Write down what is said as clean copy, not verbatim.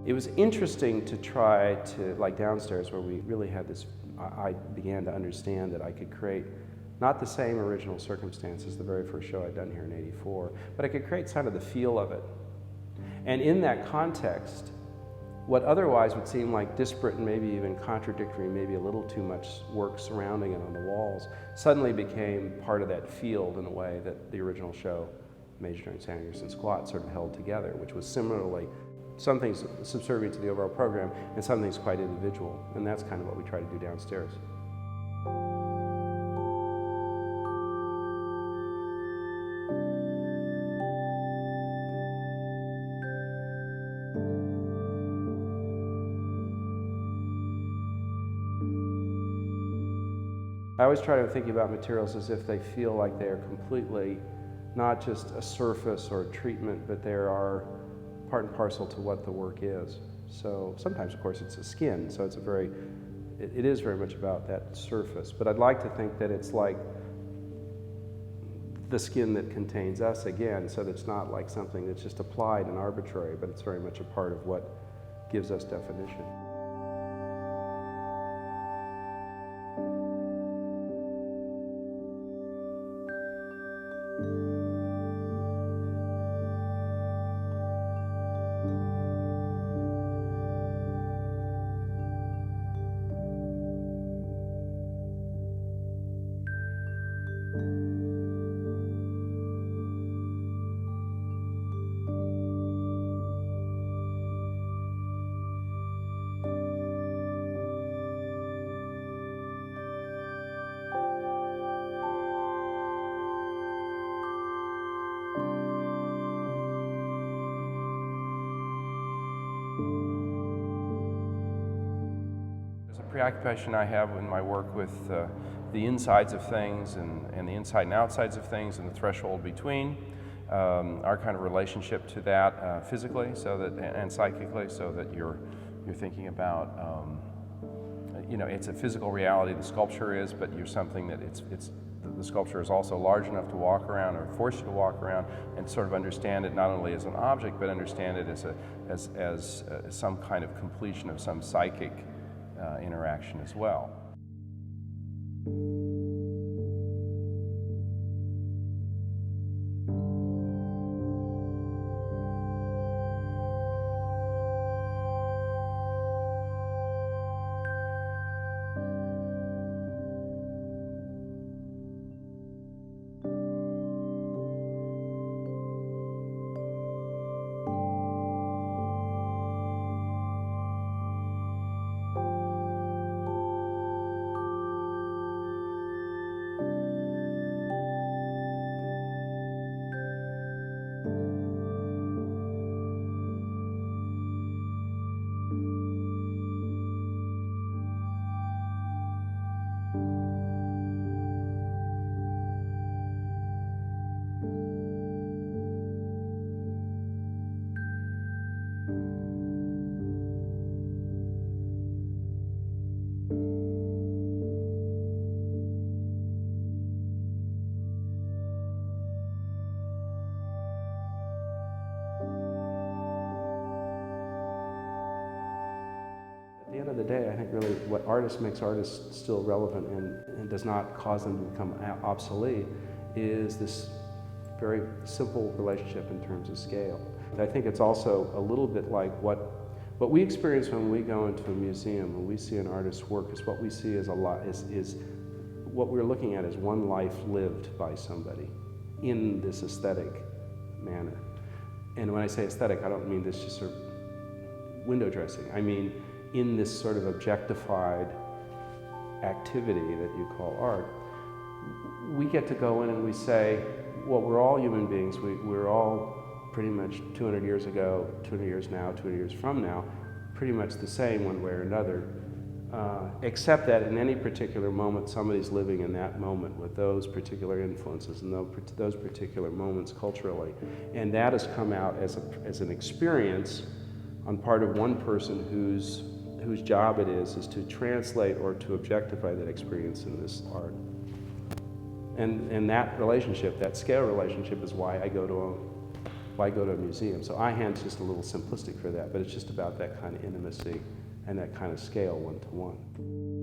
It was interesting to try to, like downstairs where we really had this, I began to understand that I could create not the same original circumstances, the very first show I'd done here in '84, but I could create kind of the feel of it. And in that context, what otherwise would seem like disparate and maybe even contradictory, maybe a little too much work surrounding it on the walls, suddenly became part of that field in a way that the original show, Major During Standing and Squat, sort of held together, which was similarly some things subservient to the overall program and some things quite individual. And that's kind of what we try to do downstairs. I always try to think about materials as if they feel like they are completely not just a surface or a treatment, but they are part and parcel to what the work is. So sometimes, of course, it's a skin, so it's it is very much about that surface. But I'd like to think that it's like the skin that contains us again, so that it's not like something that's just applied and arbitrary, but it's very much a part of what gives us definition. Preoccupation I have in my work with the insides of things and the inside and outsides of things and the threshold between, our kind of relationship to that physically and psychically, so that you're thinking about, it's a physical reality, the sculpture is, but you're something that the sculpture is also large enough to walk around or force you to walk around and sort of understand it not only as an object, but understand it as some kind of completion of some psychic interaction as well. At the end of the day, I think really what makes artists still relevant and does not cause them to become obsolete is this very simple relationship in terms of scale. I think it's also a little bit like what we experience when we go into a museum, when we see an artist's work, is what we see as is what we're looking at is one life lived by somebody in this aesthetic manner. And when I say aesthetic, I don't mean this just sort of window dressing. I mean in this sort of objectified activity that you call art. We get to go in and we say, well, we're all human beings. We're all pretty much 200 years ago, 200 years now, 200 years from now, pretty much the same one way or another, except that in any particular moment, somebody's living in that moment with those particular influences and those particular moments culturally. And that has come out as an experience on part of one person whose job it is to translate or to objectify that experience in this art. And that relationship, that scale relationship, is why I go to why go to a museum? So eyehand's just a little simplistic for that, but it's just about that kind of intimacy and that kind of scale one-to-one.